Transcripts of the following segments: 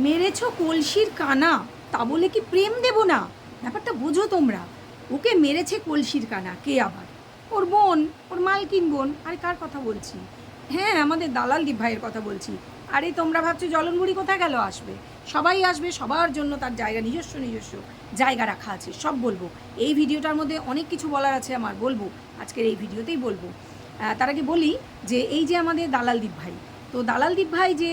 মেরেছ কলসির কানা, তা বলে কি প্রেম দেব না? ব্যাপারটা বোঝো তোমরা। ওকে মেরেছে কলসির কানা, কে আবার? ওর বোন, ওর মালকিন বোন। আরে কার কথা বলছি? হ্যাঁ, আমাদের দালাল দীপ ভাইয়ের কথা বলছি। আরে তোমরা ভাবছো জলনগুড়ি কোথায় গেল? আসবে, সবাই আসবে, সবার জন্য তার জায়গা, নিজস্ব নিজস্ব জায়গা রাখা আছে, সব বলবো। এই ভিডিওটার মধ্যে অনেক কিছু বলার আছে আমার, বলবো আজকের এই ভিডিওতেই বলবো। তার আগে বলি যে এই যে আমাদের দালাল দীপ ভাই, তো দালাল দীপ ভাই যে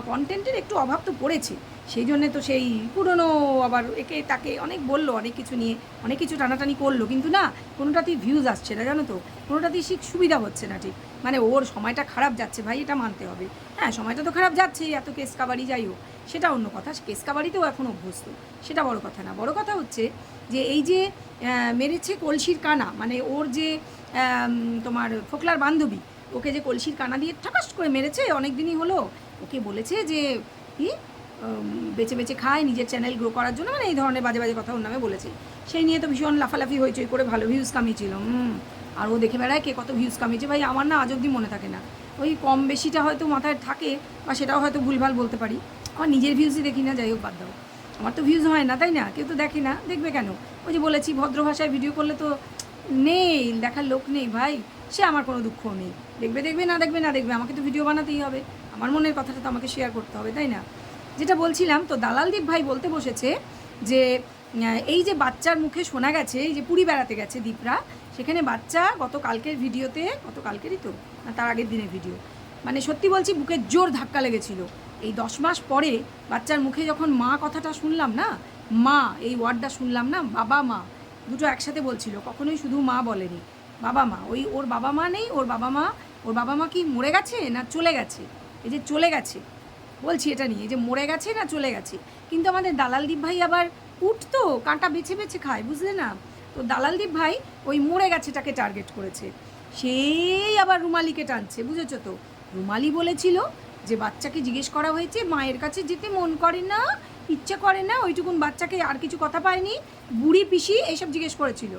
কন্টেন্টের একটু অভাব তো পড়েছে, সেই জন্যে তো সেই পুরনো আবার একে তাকে অনেক বললো, অনেক কিছু নিয়ে অনেক কিছু টানাটানি করলো, কিন্তু না, কোনোটাতেই ভিউজ আসছে না, জানো তো, কোনোটাতেই ঠিক সুবিধা হচ্ছে না। ঠিক মানে ওর সময়টা খারাপ যাচ্ছে ভাই, এটা মানতে হবে। হ্যাঁ, সময়টা তো খারাপ যাচ্ছে, এত কেস কাবারি যাই হোক, সেটা অন্য কথা। কেস কাবারিতেও এখন অভ্যস্ত, সেটা বড় কথা না। বড় কথা হচ্ছে যে এই যে মেরেছে কলসির কানা, মানে ওর যে তোমার ফোকলার বান্ধবী, ওকে যে কলসির কানা দিয়ে ঠাকাস করে মেরেছে, অনেক দিনই হলো। ওকে বলেছে যে কি বেঁচে বেঁচে খায় নিজের চ্যানেল গ্রো করার জন্য, মানে এই ধরনের বাজে বাজে কথা ওর নামে বলেছে। সেই নিয়ে তো ভীষণ লাফালাফি হয়েছে করে, ভালো ভিউজ কামিয়েছিল। আর ও দেখে বেড়ায় কে কত ভিউজ কামিয়েছে। ভাই আমার না আজ অব্দি মনে থাকে না, ওই কম বেশিটা হয়তো মাথায় থাকে, বা সেটাও হয়তো ভুলভাল বলতে পারি। আমার নিজের ভিউজই দেখি না, যাই হোক বাদ দাও। আমার তো ভিউজ হয় না, তাই না? কেউ তো দেখে না, দেখবে কেন? ওই যে বলেছি, ভদ্র ভাষায় ভিডিও করলে তো নেই, দেখার লোক নেই ভাই, সে আমার কোনো দুঃখ নেই। দেখবে দেখবে, না দেখবে না দেখবে, আমাকে তো ভিডিও বানাতেই হবে, আমার মনের কথাটা তো আমাকে শেয়ার করতে হবে, তাই না? যেটা বলছিলাম, তো দালাল দীপ ভাই বলতে বসেছে যে এই যে বাচ্চার মুখে শোনা গেছে, এই যে পুরী বেড়াতে গেছে দীপরা, সেখানে বাচ্চা গতকালকের ভিডিওতে, গতকালকেরই তো না তার আগের দিনের ভিডিও, মানে সত্যি বলছি বুকে জোর ধাক্কা লেগেছিল। এই 10 মাস পরে বাচ্চার মুখে যখন মা কথাটা শুনলাম না, মা এই ওয়ার্ডটা শুনলাম না, বাবা মা দুটো একসাথে বলছিল, কখনোই শুধু মা বলেনি, বাবা মা। ওই ওর বাবা মা নেই, ওর বাবা মা, ওর বাবা মা কি মরে গেছে না চলে গেছে? এই যে চলে গেছে বলছি, এটা নিয়ে যে মরে গেছে না চলে গেছে। কিন্তু আমাদের দালাল দীপ ভাই আবার উঠতো কাঁটা বেছে বেছে খায়, বুঝলে না? তো দালাল দীপ ভাই ওই মরে গেছেটাকে টার্গেট করেছে, সেই আবার রুমালিকে টানছে, বুঝেছো তো? রুমালি বলেছিল যে বাচ্চাকে জিজ্ঞেস করা হয়েছে, মায়ের কাছে যেতে মন করে না, ইচ্ছে করে না, ওইটুকুন বাচ্চাকে, আর কিছু কথা পায়নি, বুড়ি পিসি এইসব জিজ্ঞেস করেছিল।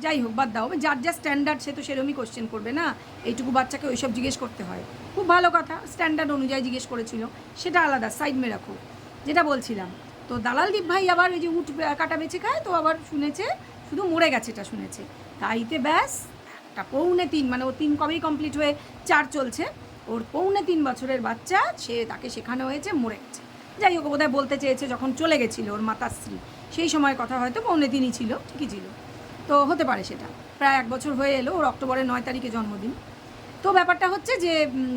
যাই হোক বাদ দাও, যার যা স্ট্যান্ডার্ড সে তো সেরকমই কোশ্চেন করবে না, এইটুকু বাচ্চাকে ওইসব জিজ্ঞেস করতে হয়, খুব ভালো কথা, স্ট্যান্ডার্ড অনুযায়ী জিজ্ঞেস করেছিল, সেটা আলাদা, সাইড মে রাখো। যেটা বলছিলাম, তো দালাল দীপ ভাই আবার ওই যে উঠ কাটা বেছে খায়, তো আবার শুনেছে শুধু মরে গেছে, এটা শুনেছে, তাইতে ব্যাস একটা 3.25, মানে ও 3 কবেই কমপ্লিট হয়ে 4 চলছে, ওর 3.25 বছরের বাচ্চা, সে তাকে শেখানো হয়েছে মরে গেছে। যাই হোক, বোধহয় বলতে চেয়েছে যখন চলে গেছিলো ওর মাতাশ্রী, সেই সময় কথা হয়তো 3.25 ছিল, ঠিকই ছিল। তো হতে পারে, সেটা প্রায় 1 বছর হয়ে এলো, ওর অক্টোবরের 9 তারিখে জন্মদিন। তো ব্যাপারটা হচ্ছে যে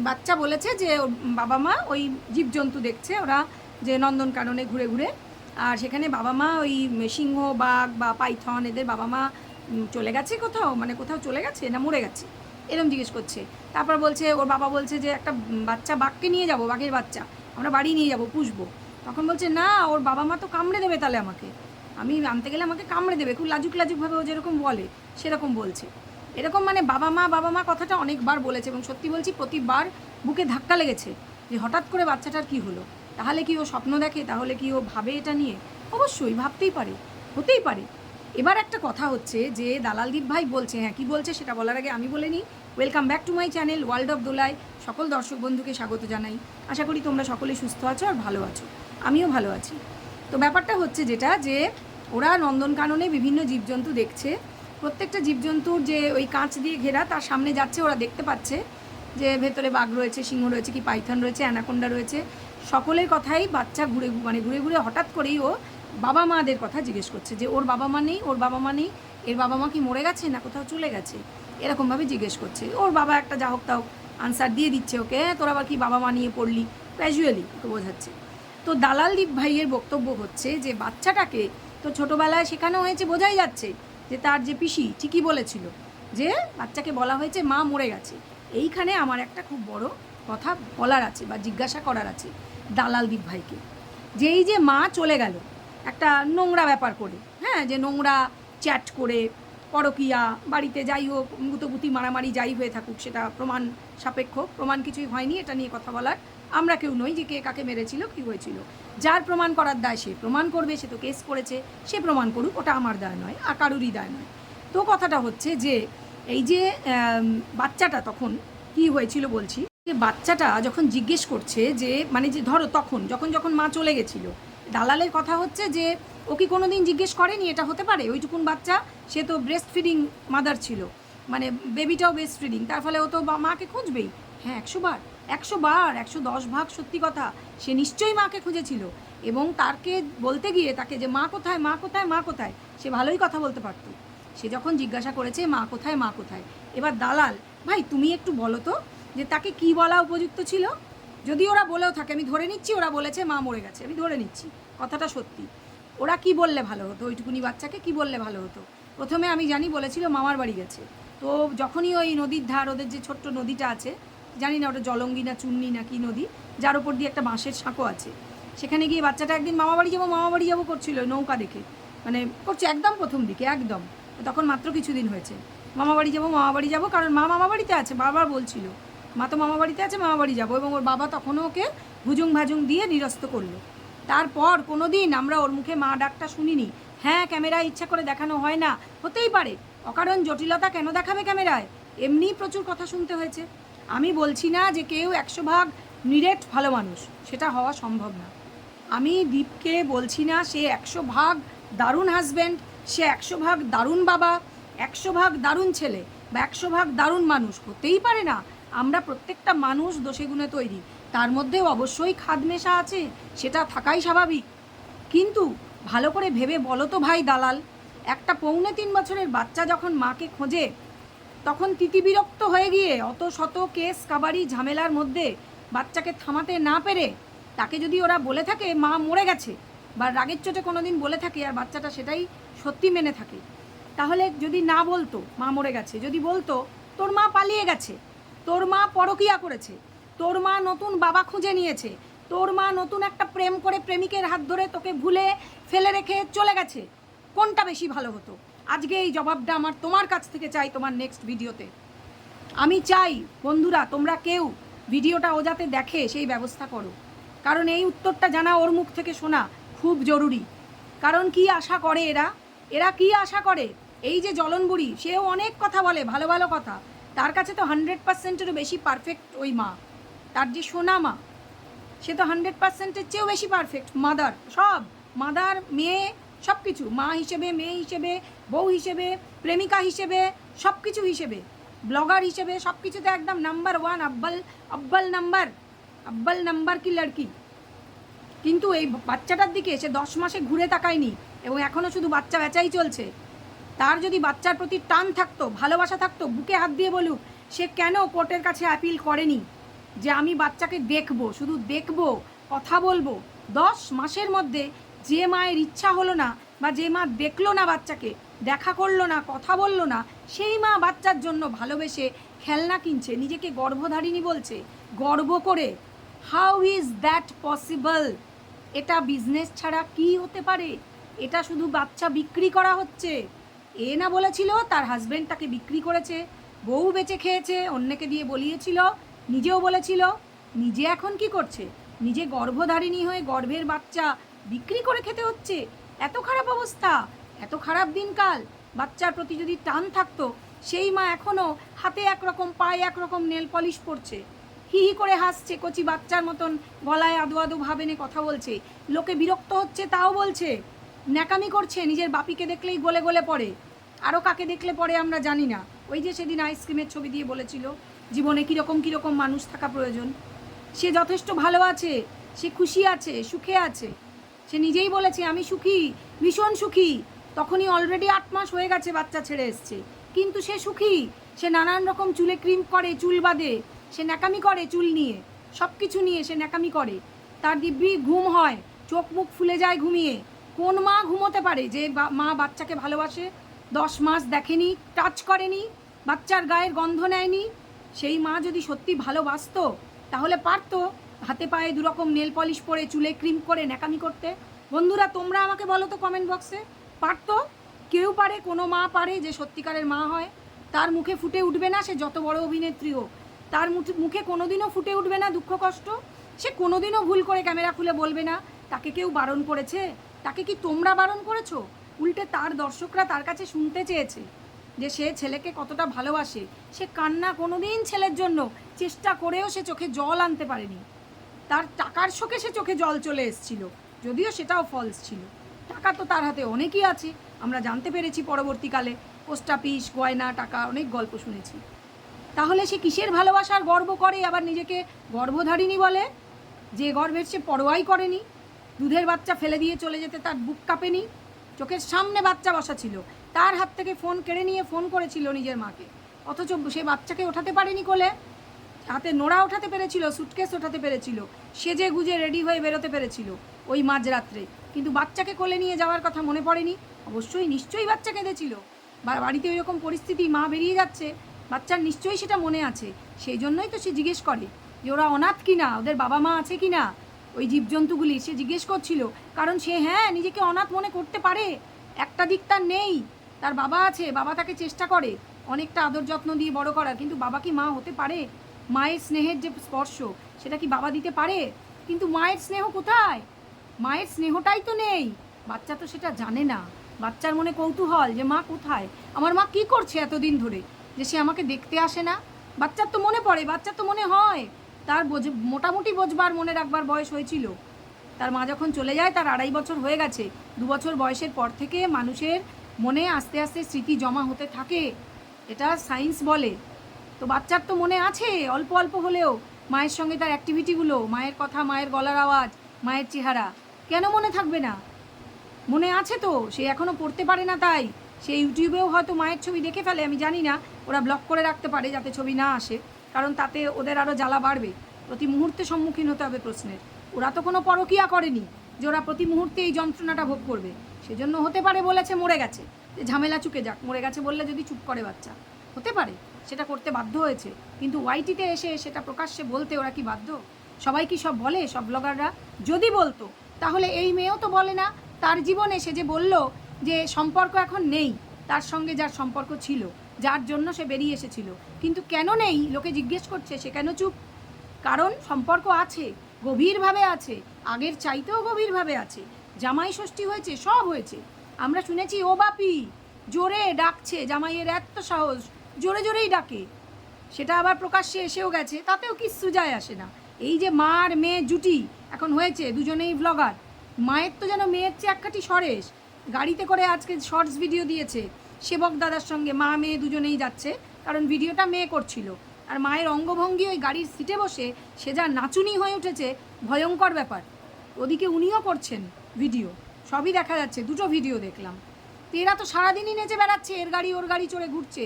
বাচ্চা বলেছে যে ওর বাবা মা ওই জীবজন্তু দেখছে, ওরা যে নন্দনকাননে ঘুরে ঘুরে, আর সেখানে বাবা মা ওই সিংহ, বাঘ বা পাইথন, এদের বাবা মা চলে গেছে কোথাও, মানে কোথাও চলে গেছে না মরে গেছে, এরম জিজ্ঞেস করছে। তারপর বলছে, ওর বাবা বলছে যে একটা বাচ্চা বাঘকে নিয়ে যাব, বাঘের বাচ্চা আমরা বাড়ি নিয়ে যাব, পুষবো। তখন বলছে না, ওর বাবা মা তো কামড়ে দেবে, তাহলে আমাকে, আমি আনতে গেলে আমাকে কামড়ে দেবে, খুব লাজুক লাজুকভাবে ও যেরকম বলে সেরকম বলছে। এরকম মানে বাবা মা কথাটা অনেকবার বলেছে, এবং সত্যি বলছি প্রতিবার বুকে ধাক্কা লেগেছে যে হঠাৎ করে বাচ্চাটার কি হলো। তাহলে কি ও স্বপ্ন দেখে, তাহলে কি ও ভাবে এটা নিয়ে? অবশ্যই ভাবতেই পারে, হতেই পারে। এবার একটা কথা হচ্ছে যে দালাল দীপ ভাই বলছে, হ্যাঁ কী বলছে সেটা বলার আগে আমি বলে নিই, welcome back to my channel world of Dolai. সকল দর্শক বন্ধুকে স্বাগত জানাই, আশা করি তোমরা সকলেই সুস্থ আছো আর ভালো আছো, আমিও ভালো আছি। তো ব্যাপারটা হচ্ছে যেটা, যে ওরা নন্দনকাননে বিভিন্ন জীবজন্তু দেখছে, প্রত্যেকটা জীবজন্তুর যে ওই কাঁচ দিয়ে ঘেরা, তার সামনে যাচ্ছে, ওরা দেখতে পাচ্ছে যে ভেতরে বাঘ রয়েছে, সিংহ রয়েছে, কি পাইথন রয়েছে, অ্যানাকোন্ডা রয়েছে, সকলের কথাই বাচ্চা ঘুরে ঘুরে ঘুরে হঠাৎ করেই ও বাবা মাদের কথা জিজ্ঞেস করছে, যে ওর বাবা মা নেই, ওর বাবা মা নেই, এর বাবা মা কি মরে গেছে না কোথাও চলে গেছে, এরকমভাবে জিজ্ঞেস করছে। ওর বাবা একটা যা হোক তাও আনসার দিয়ে দিচ্ছে ওকে, তোর আবার কি বাবা মা নিয়ে পড়লি, ক্যাজুয়ালি ওকে বোঝাচ্ছে। তো দালাল দীপ ভাইয়ের বক্তব্য হচ্ছে যে বাচ্চাটাকে তো ছোটোবেলায় শেখানো হয়েছে, বোঝাই যাচ্ছে যে তার যে পিসি ঠিকই বলেছিল যে বাচ্চাকে বলা হয়েছে মা মরে গেছে। এইখানে আমার একটা খুব বড় কথা বলার আছে বা জিজ্ঞাসা করার আছে দালাল দীপ ভাইকে, যে এই যে মা চলে গেল একটা নোংরা ব্যাপার করে, হ্যাঁ, যে নোংরা চ্যাট করে, পরকিয়া, বাড়িতে যাই হোক গুতগুতি মারামারি যাই হয়ে থাকুক, সেটা প্রমাণ সাপেক্ষ, প্রমাণ কিছুই হয়নি, এটা নিয়ে কথা বলার আমরা কেউ নই যে কে কাকে মেরেছিল কী হয়েছিল। যার প্রমাণ করার দায় সে প্রমাণ করবে, সে তো কেস করেছে, সে প্রমাণ করুক, ওটা আমার দায় নয় আর কারুরই দায় নয়। তো কথাটা হচ্ছে যে এই যে বাচ্চাটা তখন কি হয়েছিল বলছি, বাচ্চাটা যখন জিজ্ঞেস করছে যে মানে যে ধরো তখন যখন মা চলে গেছিল, দালালের কথা হচ্ছে যে ও কি কোনো দিন জিজ্ঞেস করেনি এটা হতে পারে? ওইটুকুন বাচ্চা, সে তো ব্রেস্ট ফিডিং মাদার ছিল, মানে বেবিটাও ব্রেস্ট ফিডিং, তার ফলে ও তো মাকে খুঁজবেই। হ্যাঁ, 100 বার, 100 বার, 110 ভাগ সত্যি কথা, সে নিশ্চয়ই মাকে খুঁজেছিল। এবং তাকে বলতে গিয়ে তাকে যে মা কোথায়, মা কোথায়, মা কোথায়, সে ভালোই কথা বলতে পারতো। সে যখন জিজ্ঞাসা করেছে মা কোথায়, মা কোথায়, এবার দালাল, ভাই তুমি একটু বলো তো যে তাকে কি বলা উপযুক্ত ছিল? যদি ওরা বলেও থাকে, আমি ধরে নিচ্ছি ওরা বলেছে মা মরে গেছে, আমি ধরে নিচ্ছি কথাটা সত্যি, ওরা কি বললে ভালো হতো? ওইটুকুনি বাচ্চাকে কি বললে ভালো হতো? প্রথমে আমি জানি বলেছিল মামার বাড়ি গেছে। তো যখনই ওই নদীর ধার, ওদের যে ছোট্ট নদীটা আছে, জানি না ওটা জলঙ্গি না চুন্নি না কি নদী, যার ওপর দিয়ে একটা বাঁশের সাঁকো আছে, সেখানে গিয়ে বাচ্চাটা একদিন মামা বাড়ি যাবো করছিল নৌকা দেখে, মানে করছে একদম প্রথম দিকে, একদম তখন মাত্র কিছুদিন হয়েছে। মামা বাড়ি যাবো, কারণ মা মামা বাড়িতে আছে, বারবার বলছিল মা তো মামা বাড়িতে আছে, মামা বাড়ি যাবো। এবং ওর বাবা তখনও ওকে ভুজুং ভাজুং দিয়ে নিরস্ত করলো। তারপর কোনো দিন আমরা ওর মুখে মা ডাকটা শুনিনি। হ্যাঁ, ক্যামেরায় ইচ্ছা করে দেখানো হয় না, হতেই পারে, অকারণ জটিলতা কেন দেখাবে ক্যামেরায়? এমনিই প্রচুর কথা শুনতে হয়েছে। আমি বলছি না যে কেউ 100 ভাগ নিরেট ভালো মানুষ, সেটা হওয়া সম্ভব না। আমি দীপকে বলছি না সে 100 ভাগ দারুণ হাজব্যান্ড, সে 100 ভাগ দারুণ বাবা, 100 ভাগ দারুণ ছেলে, বা 100 ভাগ দারুণ মানুষ, হতেই পারে না। আমরা প্রত্যেকটা মানুষ দোষে গুণে তৈরি, তার মধ্যেও অবশ্যই খাদ মেশা আছে, সেটা থাকাই স্বাভাবিক। কিন্তু ভালো করে ভেবে বলো তো ভাই দালাল, একটা 3.25 বছরের বাচ্চা যখন মাকে খোঁজে, তখন তিতিবিরক্ত হয়ে গিয়ে অত শত কেস কাবারি ঝামেলার মধ্যে বাচ্চাকে থামাতে না পেরে, তাকে যদি ওরা বলে থাকে মা মরে গেছে, বা রাগের চোটে কোনো দিন বলে থাকে আর বাচ্চাটা সেটাই সত্যি মেনে থাকে, তাহলে যদি না বলতো মা মরে গেছে, যদি বলতো তোর মা পালিয়ে গেছে, তোর মা পরকিয়া করেছে, তোর মা নতুন বাবা খুঁজে নিয়েছে, তোর মা নতুন একটা প্রেম করে প্রেমিকের হাত ধরে তোকে ভুলে ফেলে রেখে চলে গেছে, কোনটা বেশি ভালো হতো? আজকে এই জবাবটা আমার তোমার কাছ থেকে চাই, তোমার নেক্সট ভিডিওতে। আমি চাই বন্ধুরা তোমরা কেউ ভিডিওটা ও যাতে দেখে সেই ব্যবস্থা করো, কারণ এই উত্তরটা জানা, ওর মুখ থেকে শোনা খুব জরুরি। কারণ কি আশা করে এরা কি আশা করে? এই যে জ্বলন বুড়ি, সেও অনেক কথা বলে, ভালো ভালো কথা, তার কাছে তো 100%-এরও বেশি পারফেক্ট ওই মা, তার যে সোনা মা, সে তো 100%-এর চেয়েও বেশি পারফেক্ট মাদার, সব মাদার, মেয়ে, সব কিছু, মা হিসেবে, মেয়ে হিসেবে, বউ হিসেবে, প্রেমিকা হিসেবে, সব কিছু হিসেবে, ব্লগার হিসেবে, সব কিছুতে একদম নাম্বার 1, আব্বাল নাম্বার কি লড়কি। কিন্তু এই বাচ্চাটার দিকে সে 10 মাসে ঘুরে তাকায়নি, এবং এখনও শুধু বাচ্চা বেচাই চলছে। তার যদি বাচ্চার প্রতি টান থাকতো, ভালোবাসা থাকতো, বুকে হাত দিয়ে বলুক, সে কেন কোর্টের কাছে অ্যাপিল করেনি যে আমি বাচ্চাকে দেখব, শুধু দেখব, কথা বলবো? 10 মাসের মধ্যে যে মায়ের ইচ্ছা হলো না, বা যে মা দেখলো না বাচ্চাকে, দেখা করলো না, কথা বললো না, সেই মা বাচ্চার জন্য ভালোবেসে খেলনা কিনছে, নিজেকে গর্ভধারিণী বলছে, গর্ব করে। How is that possible? এটা বিজনেস ছাড়া কি হতে পারে? এটা শুধু বাচ্চা বিক্রি করা হচ্ছে। এ না বলেছিল তার হাজব্যান্ড তাকে বিক্রি করেছে, বউ বেঁচে খেয়েছে, অন্যকে দিয়ে বলিয়েছিল, নিজেও বলেছিল। নিজে এখন কি করছে? নিজে গর্ভধারিণী হয়ে গর্ভের বাচ্চা বিক্রি করে খেতে হচ্ছে। এত খারাপ অবস্থা, এত খারাপ দিনকাল। বাচ্চার প্রতি যদি টান থাকতো, সেই মা এখনও হাতে একরকম, পায়ে একরকম নেল পলিশ পরছে, হি হি করে হাসছে, কচি বাচ্চার মতন গলায় আদো আদো ভাব এনে কথা বলছে, লোকে বিরক্ত হচ্ছে তাও বলছে, ন্যাকামি করছে, নিজের বাপিকে দেখলেই গলে গলে পড়ে, আরও কাকে দেখলে পড়ে আমরা জানি না। ওই যে সেদিন আইসক্রিমের ছবি দিয়ে বলেছিল জীবনে কীরকম কীরকম মানুষ থাকা প্রয়োজন। সে যথেষ্ট ভালো আছে, সে খুশি আছে, সুখে আছে, সে নিজেই বলেছে আমি সুখী, ভীষণ সুখী। তখনই অলরেডি 8 মাস হয়ে গেছে বাচ্চা ছেড়ে এসছে, কিন্তু সে সুখী। সে নানান রকম চুলে ক্রিম করে, চুল বাঁধে, সে ন্যাকামি করে, চুল নিয়ে, সব কিছু নিয়ে সে ন্যাকামি করে। তার দিব্যি ঘুম হয়, চোখ মুখ ফুলে যায় ঘুমিয়ে। কোন মা ঘুমোতে পারে যে মা বাচ্চাকে ভালোবাসে? 10 মাস দেখেনি, টাচ করেনি, বাচ্চার গায়ের গন্ধ নেয়নি। সেই মা যদি সত্যি ভালোবাসতো, তাহলে পারতো হাতে পায়ে দুরকম নেল পলিশ পরে, চুলে ক্রিম করে ন্যাকামি করতে। বন্ধুরা তোমরা আমাকে বলো তো কমেন্ট বক্সে, পারতো? কেউ পারে? কোনো মা পারে যে সত্যিকারের মা হয়? তার মুখে ফুটে উঠবে না, সে যত বড় অভিনেত্রী হোক, তার মুখে কোনোদিনও ফুটে উঠবে না দুঃখ কষ্ট। সে কোনোদিনও ভুল করে ক্যামেরা খুলে বলবে না তাকে কেউ বারণ করেছে। তাকে কি তোমরা বারণ করেছো? উল্টে তার দর্শকরা তার কাছে শুনতে চেয়েছে যে সে ছেলেকে কতটা ভালোবাসে। সে কান্না কোনোদিন ছেলের জন্য চেষ্টা করেও সে চোখে জল আনতে পারেনি। তার টাকার শোকে সে চোখে জল চলে এসেছিল, যদিও সেটাও ফলস ছিল। টাকা তো তার হাতে অনেকই আছে, আমরা জানতে পেরেছি পরবর্তীকালে। পোস্ট অফিস, গয়না, টাকা, অনেক গল্প শুনেছি। তাহলে সে কিসের ভালোবাসার গর্ব করে, আবার নিজেকে গর্ভধারিণী বলে? যে গর্ভের সে পরোয়াই করেনি। দুধের বাচ্চা ফেলে দিয়ে চলে যেতে তার বুক কাঁপেনি। চোখের সামনে বাচ্চা বসা ছিল, তার হাত থেকে ফোন কেড়ে নিয়ে ফোন করেছিল নিজের মাকে, অথচ সে বাচ্চাকে ওঠাতে পারেনি কোলে। হাতে নোড়া ওঠাতে পেরেছিল, সুটকেস ওঠাতে পেরেছিল, সেজে গুজে রেডি হয়ে বেরোতে পেরেছিল ওই মাঝরাত্রে, কিন্তু বাচ্চাকে কোলে নিয়ে যাওয়ার কথা মনে পড়েনি। অবশ্যই নিশ্চয়ই বাচ্চা কেঁদেছিল, বা বাড়িতে ওই রকম পরিস্থিতি, মা বেরিয়ে যাচ্ছে, বাচ্চার নিশ্চয়ই সেটা মনে আছে। সেই জন্যই তো সে জিজ্ঞেস করে যে ওরা অনাথ কিনা, ওদের বাবা মা আছে কিনা, ওই জীবজন্তুগুলি সে জিজ্ঞেস করছিল। কারণ সে নিজেকে অনাথ মনে করতে পারে। একটা দিক তার নেই, তার বাবা আছে, বাবা তাকে চেষ্টা করে অনেকটা আদর যত্ন দিয়ে বড় করার, কিন্তু বাবা কি মা হতে পারে? মায়ের স্নেহের যে স্পর্শ, সেটা কি বাবা দিতে পারে? কিন্তু মায়ের স্নেহ কোথায়? মায়ের স্নেহটাই তো নেই। বাচ্চা তো সেটা জানে না। বাচ্চার মনে কৌতূহল যে মা কোথায়, আমার মা কি করছে এতদিন ধরে, যে সে আমাকে দেখতে আসে না। বাচ্চার তো মনে পড়ে, বাচ্চার তো মনে হয়। তার মোটামুটি বোঝবার, মনে রাখবার বয়স হয়েছিল। তার মা যখন চলে যায়, তার 2.5 বছর হয়ে গেছে। 2 বছর বয়সের পর থেকে মানুষের মনে আস্তে আস্তে স্মৃতি জমা হতে থাকে, এটা সায়েন্স বলে। তো বাচ্চার তো মনে আছে অল্প অল্প হলেও মায়ের সঙ্গে তার অ্যাক্টিভিটিগুলো, মায়ের কথা, মায়ের গলার আওয়াজ, মায়ের চেহারা। কেন মনে থাকবে না? মনে আছে তো। সে এখনও পড়তে পারে না, তাই সে ইউটিউবেও হয়তো মায়ের ছবি দেখে ফেলে, আমি জানি না। ওরা ব্লক করে রাখতে পারে যাতে ছবি না আসে, কারণ তাতে ওদের আরও জ্বালা বাড়বে। প্রতি মুহূর্তে সম্মুখীন হতে হবে প্রশ্নের। ওরা তো কোনো পরকীয়া করেনি যে ওরা প্রতি মুহূর্তে এই যন্ত্রণাটা ভোগ করবে। সেজন্য হতে পারে বলেছে মরে গেছে, যে ঝামেলা চুকে যাক। মরে গেছে বললে যদি চুপ করে বাচ্চা, হতে পারে সেটা করতে বাধ্য হয়েছে। কিন্তু ওয়াইটিতে এসে সেটা প্রকাশ্যে বলতে ওরা কি বাধ্য? সবাই কি সব বলে? সব ব্লগাররা যদি বলতো, তাহলে এই মেয়েও তো বলে না। তার জীবনে সে যে বলল যে সম্পর্ক এখন নেই তার সঙ্গে, যার সম্পর্ক ছিল, যার জন্য সে বেরিয়ে এসেছিল, কিন্তু কেন নেই লোকে জিজ্ঞেস করছে, সে কেন চুপ? কারণ সম্পর্ক আছে, গভীরভাবে আছে, আগের চাইতেও গভীরভাবে আছে। জামাই ষষ্ঠী হয়েছে, সব হয়েছে। আমরা শুনেছি ও বাপি জোরে ডাকছে, জামাইয়ের এত সাহস, জোরে জোরেই ডাকে। সেটা আবার প্রকাশ্যে এসেও গেছে, তাতেও কিচ্ছু যায় আসে না। এই যে মা আর মেয়ে জুটি এখন হয়েছে, দুজনেই ব্লগার। মায়ের তো যেন মেয়ের চেয়ে একখাটি সরেস। গাড়িতে করে আজকে শর্টস ভিডিও দিয়েছে সেবক দাদার সঙ্গে, মা মেয়ে দুজনেই যাচ্ছে, কারণ ভিডিওটা মেয়ে করছিল। আর মায়ের অঙ্গভঙ্গি, ওই গাড়ির সিটে বসে সে যা নাচুনি হয়ে উঠেছে, ভয়ঙ্কর ব্যাপার। ওদিকে উনিও করছেন ভিডিও, সবই দেখা যাচ্ছে, 2টো ভিডিও দেখলাম। তো এরা তো সারাদিনই নেচে বেড়াচ্ছে, এর গাড়ি ওর গাড়ি চড়ে ঘুরছে।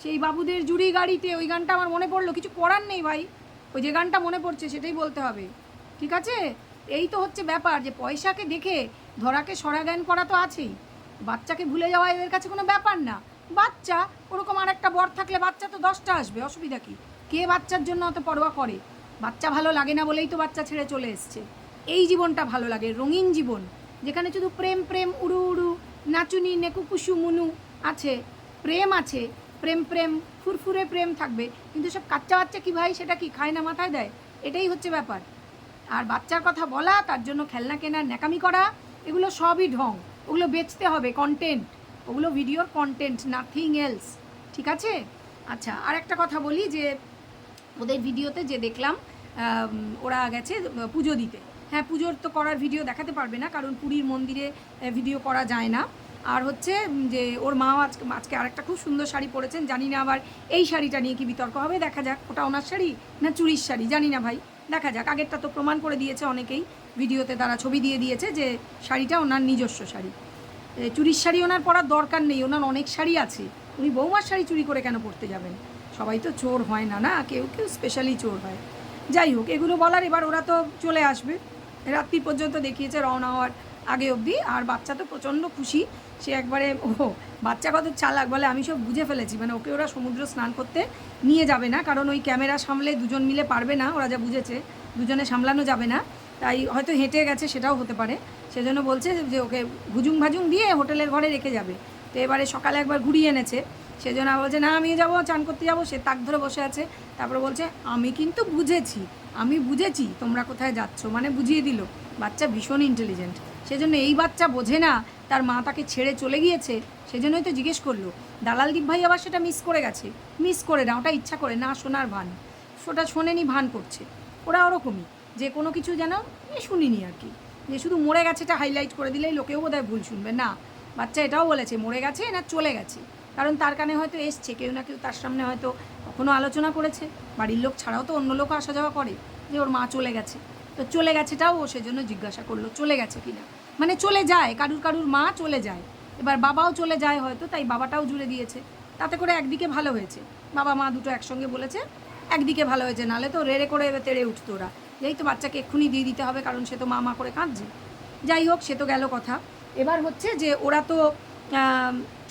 সেই বাবুদের জুড়ি গাড়িতে ওই গানটা আমার মনে পড়লো, কিছু করার নেই ভাই, ওই যে গানটা মনে পড়ছে সেটাই বলতে হবে, ঠিক আছে? এই তো হচ্ছে ব্যাপার, যে পয়সাকে দেখে ধরাকে সরা জ্ঞান করা তো আছেই। বাচ্চাকে ভুলে যাওয়া এদের কাছে কোনো ব্যাপার না। বাচ্চা ওরকম আর একটা বর থাকলে বাচ্চা তো 10টা আসবে, অসুবিধা কি? কে বাচ্চার জন্য অত পরোয়া করে? বাচ্চা ভালো লাগে না বলেই তো বাচ্চা ছেড়ে চলে এসছে। এই জীবনটা ভালো লাগে, রঙিন জীবন, যেখানে শুধু প্রেম প্রেম, উড়ু উড়ু, নাচুনি, নেকুকুসু মুনু আছে, প্রেম আছে, প্রেম প্রেম, ফুরফুরে প্রেম থাকবে। কিন্তু সব কাচ্চা বাচ্চা কি ভাই, সেটা কি খায় না মাথায় দেয়? এটাই হচ্ছে ব্যাপার। আর বাচ্চার কথা বলা, তার জন্য খেলনা কেনার ন্যাকামি করা, এগুলো সবই ঢং। ওগুলো বেচতে হবে, কন্টেন্ট, ওগুলো ভিডিওর কন্টেন্ট, নাথিং এলস, ঠিক আছে? আচ্ছা, আর একটা কথা বলি, যে ওদের ভিডিওতে যে দেখলাম ওরা গেছে পুজো দিতে। হ্যাঁ, পুজোর তো করার ভিডিও দেখাতে পারবে না, কারণ পুরীর মন্দিরে ভিডিও করা যায় না। আর হচ্ছে যে ওর মা আজকে আরেকটা খুব সুন্দর শাড়ি পরেছেন, জানি না আবার এই শাড়িটা নিয়ে কি বিতর্ক হবে, দেখা যাক। ওটা ওনার শাড়ি না চুরির শাড়ি জানি না ভাই, দেখা যাক। আগেরটা তো প্রমাণ করে দিয়েছে অনেকেই, ভিডিওতে তারা ছবি দিয়ে দিয়েছে যে শাড়িটা ওনার নিজস্ব শাড়ি। চুরির শাড়ি ওনার পরার দরকার নেই, ওনার অনেক শাড়ি আছে। উনি বৌমার শাড়ি চুরি করে কেন পরতে যাবেন? সবাই তো চোর হয় না, না, কেউ কেউ স্পেশালি চোর হয়। যাই হোক, এগুলো বলার, এবার ওরা তো চলে আসবে, রাত্রি পর্যন্ত দেখিয়েছে রওনা হওয়ার আগে অবধি। আর বাচ্চা তো প্রচণ্ড খুশি, সে একবারে, বাচ্চা কত চালাক বলে, আমি সব বুঝে ফেলেছি। মানে ওকে ওরা সমুদ্র স্নান করতে নিয়ে যাবে না, কারণ ওই ক্যামেরা সামলে দুজন মিলে পারবে না, ওরা যা বুঝেছে দুজনে সামলানো যাবে না, তাই হয়তো হেঁটে গেছে, সেটাও হতে পারে। সেজন্য বলছে যে ওকে ভুজুং ভাজুং দিয়ে হোটেলের ঘরে রেখে যাবে। তো এবারে সকালে একবার ঘুরিয়ে এনেছে, সেজন্য বলছে না আমিও যাবো, চান করতে যাবো, সে তাক ধরে বসে আছে। তারপরে বলছে আমি কিন্তু বুঝেছি, আমি বুঝেছি তোমরা কোথায় যাচ্ছ, মানে বুঝিয়ে দিল। বাচ্চা ভীষণ ইন্টেলিজেন্ট, সেজন্য এই বাচ্চা বোঝে না তার মা তাকে ছেড়ে চলে গিয়েছে, সেজন্যই তো জিজ্ঞেস করলো দালালদীপ ভাই আবার সেটা মিস করে গেছে, মিস করে না, ওটা ইচ্ছা করে না শোনার ভান, ওটা শোনেনি ভান করছে। ওরা ওরকমই যে কোনো কিছু যেন শুনিনি আর কি, যে শুধু মরে গেছে এটা হাইলাইট করে দিলেই লোকেও বোধহয় ভুল শুনবে না। বাচ্চা এটাও বলেছে মরে গেছে না চলে গেছে, কারণ তার কানে হয়তো এসছে, কেউ না কেউ তার সামনে হয়তো কখনো আলোচনা করেছে, বাড়ির লোক ছাড়াও তো অন্য লোকও আসা যাওয়া করে, যে ওর মা চলে গেছে, তো চলে গেছেটাও ও সেজন্য জিজ্ঞাসা করলো চলে গেছে কিনা, মানে চলে যায়, কারুর মা চলে যায়, এবার বাবাও চলে যায় হয়তো, তাই বাবাটাও জুড়ে দিয়েছে, তাতে করে একদিকে ভালো হয়েছে, বাবা মা দুটো একসঙ্গে বলেছে, একদিকে ভালো হয়েছে, নাহলে তো রেড়ে করে তেড়ে উঠতো ওরা, যেই তো বাচ্চাকে এক্ষুনি দিয়ে দিতে হবে কারণ সে তো মা করে কাঁদছে। যাই হোক, সে তো গেল কথা। এবার হচ্ছে যে ওরা তো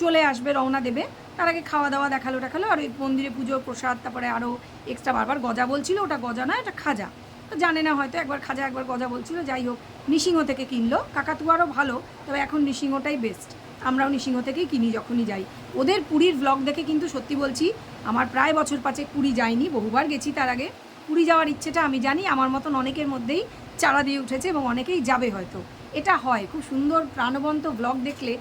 চলে আসবে, রওনা দেবে, তার আগে খাওয়া দাওয়া দেখালো আর ওই মন্দিরে পুজো প্রসাদ, তারপরে আরও এক্সট্রা বারবার গজা বলছিল, ওটা গজা না এটা খাজা, তো জানে না হয়তো, একবার খাজা একবার গজা বলছিল। যাই হোক, নৃসিংহ থেকে কিনলো, কাকাতুয়ারও ভালো, তবে এখন নৃসিংহটাই বেস্ট, আমরাও নৃসিংহ থেকেই কিনি যখনই যাই। ওদের পুরীর ব্লগ দেখে কিন্তু সত্যি বলছি আমার প্রায় বছর 5 পুরী যায়নি, বহুবার গেছি, তার আগে পুরী যাওয়ার ইচ্ছেটা আমি জানি আমার মতন অনেকের মধ্যেই চারা দিয়ে উঠেছে এবং অনেকেই যাবে হয়তো, এটা হয়। খুব সুন্দর প্রাণবন্ত ব্লগ দেখলে,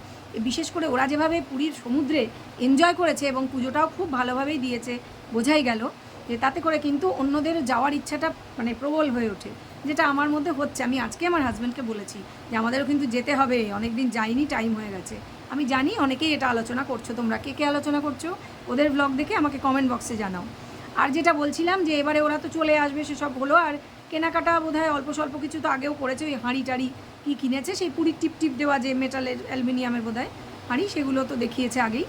বিশেষ করে ওরা যেভাবে পুরীর সমুদ্রে এনজয় করেছে এবং পুজোটাও খুব ভালোভাবেই দিয়েছে, বোঝাই গেল যে তাতে করে কিন্তু অন্যদের যাওয়ার ইচ্ছাটা মানে প্রবল হয়ে ওঠে, যেটা আমার মধ্যে হচ্ছে। আমি আজকে আমার হাজব্যান্ডকে বলেছি যে আমাদেরও কিন্তু যেতে হবে, অনেক দিন যাইনি, টাইম হয়ে গেছে। আমি জানি অনেকেই এটা আলোচনা করছো, তোমরা কে কে আলোচনা করছো ওদের ব্লগ দেখে আমাকে কমেন্ট বক্সে জানাও। আর যেটা বলছিলাম যে এবারে ওরা তো চলে আসবে, সেসব হলো, আর কেনাকাটা বোধহয় অল্প স্বল্প কিছু তো আগেও করেছে, ওই হাঁড়ি টাড়ি কী কিনেছে, সেই পুরীর টিপ দেওয়া যে মেটালের অ্যালুমিনিয়ামের বোধহয় হাঁড়ি, সেগুলো তো দেখিয়েছে আগেই,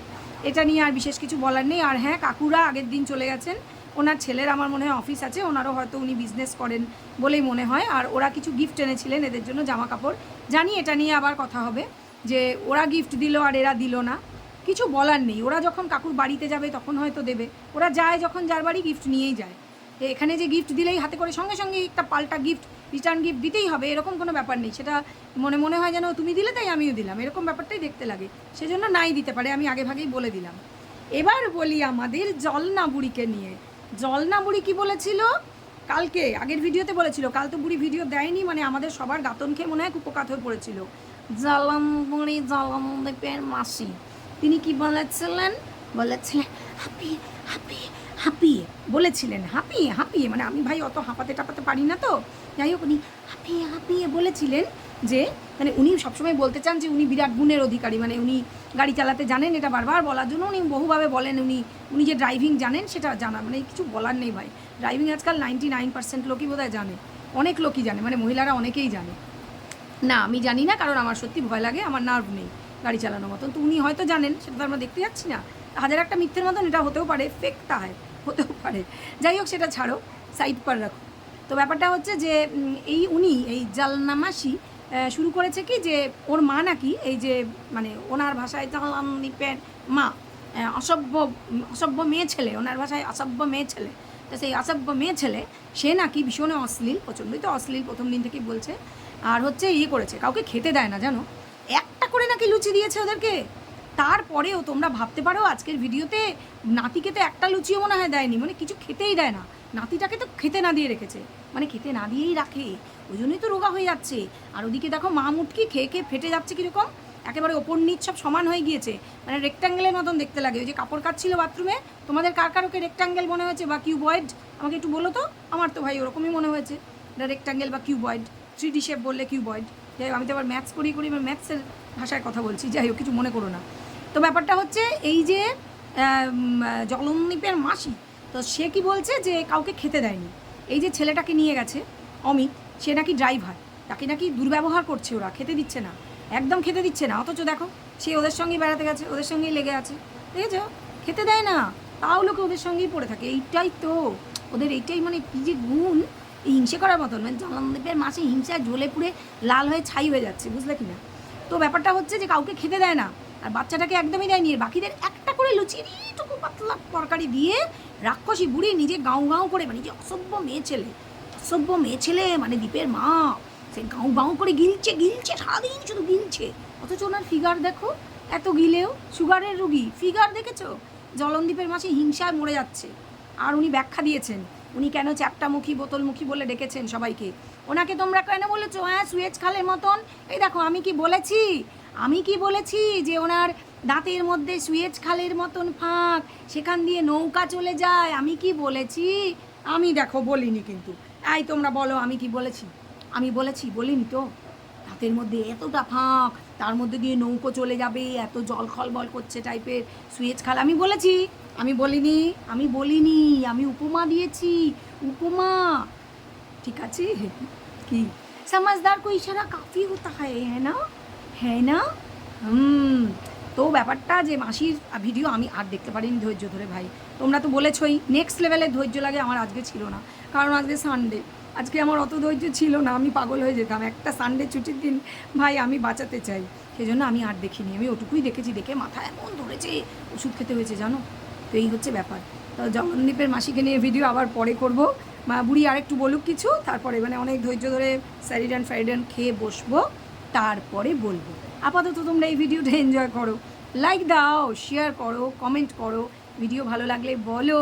এটা নিয়ে আর বিশেষ কিছু বলার নেই। আর হ্যাঁ, কাকুরা আগের দিন চলে গেছেন, ওনার ছেলের আমার মনে হয় অফিস আছে, ওনারও হয়তো উনি বিজনেস করেন বলেই মনে হয়, আর ওরা কিছু গিফট এনেছিলেন এদের জন্য, জামা কাপড়, জানি এটা নিয়ে আবার কথা হবে যে ওরা গিফট দিল আর এরা দিল না, কিছু বলার নেই, ওরা যখন কাকুর বাড়িতে যাবে তখন হয়তো দেবে, ওরা যায় যখন যার বাড়ি গিফট নিয়েই যায়, এখানে যে গিফট দিলেই হাতে করে সঙ্গে সঙ্গে একটা পাল্টা গিফট রিটার্ন গিফট দিতেই হবে এরকম কোনো ব্যাপার নেই, সেটা মনে হয় যেন তুমি দিলে তাই আমিও দিলাম, এরকম ব্যাপারটাই দেখতে লাগে, সেজন্য নাই দিতে পারে, আমি আগে ভাগেই বলে দিলাম। এবার বলি আমাদের জলনা বুড়িকে নিয়ে। জলনা বুড়ি কী বলেছিল কালকে, আগের ভিডিওতে বলেছিল, কাল তো বুড়ি ভিডিও দেয়নি, মানে আমাদের সবার গাতন খেয়ে মনে হয় কুপোকাত হয়ে পড়েছিল। জলন বুড়ি জলনদীপের মাসি, তিনি কি বলেছিলেন, হাঁপিয়ে হাঁপিয়ে হাঁপিয়ে বলেছিলেন, হাঁপিয়ে মানে আমি ভাই অত হাঁপাতে টাপাতে পারি না, তো যাই হোক উনি হাঁপিয়ে হাঁপিয়ে বলেছিলেন যে, মানে উনি সবসময় বলতে চান যে উনি বিরাট গুণের অধিকারী, মানে উনি গাড়ি চালাতে জানেন, এটা বারবার বলার জন্য উনি বহুভাবে বলেন, উনি যে ড্রাইভিং জানেন সেটা জানা, মানে কিছু বলার নেই ভাই, ড্রাইভিং আজকাল 99% লোকই বোধহয় জানে, অনেক লোকই জানে, মানে মহিলারা অনেকেই জানে, না আমি জানি না, কারণ আমার সত্যি ভয় লাগে, আমার নার্ভ নেই গাড়ি চালানোর মতন, তো উনি হয়তো জানেন, সেটা তো আমরা দেখতে যাচ্ছি না, হাজার একটা মিথ্যের মতন এটা হতেও পারে, ফেক তাই হতেও পারে, যাই হোক সেটা ছাড়ো, সাইড পার রাখো। তো ব্যাপারটা হচ্ছে যে এই জালনামাসি শুরু করেছে কি, যে ওর মা নাকি এই যে মানে ওনার ভাষায় জালনদীপের মা অসভ্য মেয়ে ছেলে, ওনার ভাষায় অসভ্য মেয়ে ছেলে, তো সেই অসভ্য মেয়ে ছেলে সে নাকি ভীষণ অশ্লীল, প্রচণ্ডই তো অশ্লীল, প্রথম দিন থেকেই বলছে, আর হচ্ছে করেছে, কাউকে খেতে দেয় না জানো, একটা করে নাকি লুচি দিয়েছে ওদেরকে, তারপরেও তোমরা ভাবতে পারো আজকের ভিডিওতে নাতিকে তো একটা লুচিও মনে হয় দেয়নি, মানে কিছু খেতেই দেয় না, নাতিটাকে তো খেতে না দিয়ে রেখেছে, মানে খেতে না দিয়েই রাখে, ওই জন্যই তো রোগা হয়ে যাচ্ছে। আর ওদিকে দেখো মা মুটকি খেয়ে খেয়ে ফেটে যাচ্ছে কীরকম, একেবারে ওপর নিচ সব সমান হয়ে গিয়েছে, মানে রেক্ট্যাঙ্গেলের মতন দেখতে লাগে। ওই যে কাপড় কাচ্ছিল বাথরুমে, তোমাদের কারোকে রেক্ট্যাঙ্গেল মনে হয়েছে বা কিউবয়েড, আমাকে একটু বলো তো, আমার তো ভাই ওরকমই মনে হয়েছে, এটা রেক্ট্যাঙ্গেল বা কিউবয়েড, 3D শেপ বললে কিউবয়েড, যাই হোক আমি তো আবার ম্যাথস করি এবার ম্যাথসের ভাষায় কথা বলছি, যাই হোক কিছু মনে করো না। তো ব্যাপারটা হচ্ছে এই যে জলনদীপের মাসি, তো সে কি বলছে যে কাউকে খেতে দেয়নি, এই যে ছেলেটাকে নিয়ে গেছে অমিত, সে নাকি ড্রাইভার, তাকে নাকি দুর্ব্যবহার করছে, ওরা খেতে দিচ্ছে না, একদম খেতে দিচ্ছে না, অথচ দেখো সে ওদের সঙ্গেই বেড়াতে গেছে, ওদের সঙ্গেই লেগে আছে, দেখেছো, খেতে দেয় না, তাও লোকে ওদের সঙ্গেই পড়ে থাকে, এইটাই তো ওদের, এইটাই মানে কী যে গুণ, এই হিংসে করার মতন, মানে জলনদীপের মাসে হিংসায় জ্বলে পুড়ে লাল হয়ে ছাই হয়ে যাচ্ছে, বুঝলে কি না। তো ব্যাপারটা হচ্ছে যে কাউকে খেতে দেয় না, আর বাচ্চাটাকে একদমই দেয়নি, বাকিদের একটা করে লুচির এইটুকু পাতলা তরকারি দিয়ে রাক্ষসী বুড়ি নিজে গাঁও গাঁও করে, মানে যে অসভ্য মেয়ে ছেলে মানে দ্বীপের মা, সে গাঁও গাঁও করে গিলছে সারাদিন শুধু গিলছে, অথচ ওনার ফিগার দেখো, এত গিলেও সুগারের রুগী, ফিগার দেখেছো, জলনদীপের মাসে হিংসায় মরে যাচ্ছে। আর উনি ব্যাখ্যা দিয়েছেন উনি কেন চ্যাপ্টামুখী বোতলমুখী বলে ডেকেছেন সবাইকে, ওনাকে তোমরা কেন বলেছো হ্যাঁ সুয়েজ খালের মতন, এই দেখো আমি কি বলেছি যে ওনার দাঁতের মধ্যে সুয়েজ খালের মতন ফাঁক, সেখান দিয়ে নৌকা চলে যায়। আমি কি বলেছি? আমি দেখো বলিনি কিন্তু। এই তোমরা বলো আমি কি বলেছি? আমি বলেছি? বলিনি তো। দাঁতের মধ্যে এতটা ফাঁক, তার মধ্যে দিয়ে নৌকো চলে যাবে, এত জল খলবল করছে টাইপের সুয়েজ খাল, আমি বলেছি? আমি বলিনি, আমি বলিনি, আমি উপমা দিয়েছি, উপমা। ঠিক আছে? কি समझदार को इशारा काफ़ी होता है ना, হ্যাঁ না? তো ব্যাপারটা যে মাসির ভিডিও আমি আর দেখতে পারিনি ধৈর্য ধরে ভাই। তোমরা তো বলেছই নেক্সট লেভেলের ধৈর্য লাগে, আমার আজকে ছিল না, কারণ আজকে সানডে। আজকে আমার অত ধৈর্য ছিল না, আমি পাগল হয়ে যেতাম। একটা সানডে ছুটির দিন ভাই আমি বাঁচাতে চাই, সেজন্য আমি আর দেখিনি। আমি ওটুকুই দেখেছি, দেখে মাথা এমন ধরেছে, ওষুধ খেতে হয়েছে জানো। তো এই হচ্ছে ব্যাপার। তো জগনদীপের মাসিকে নিয়ে ভিডিও আবার পরে করব। মা বুড়ি আরেকটু বলুক কিছু, তারপরে মানে অনেক ধৈর্য ধরে স্যারিডান ফ্যারিডান খেয়ে বসবো, তারপরে বলবো। আপাতত তোমরা এই ভিডিওটা এনজয় করো, লাইক দাও, শেয়ার করো, কমেন্ট করো, ভিডিও ভালো লাগলে বলো,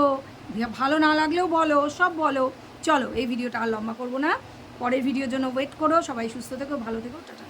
ভালো না লাগলেও বলো, সব বলো। চলো এই ভিডিওটা আর লম্বা করবো না, পরের ভিডিওর জন্য ওয়েট করো। সবাই সুস্থ থেকো, ভালো থেকো, টাটা।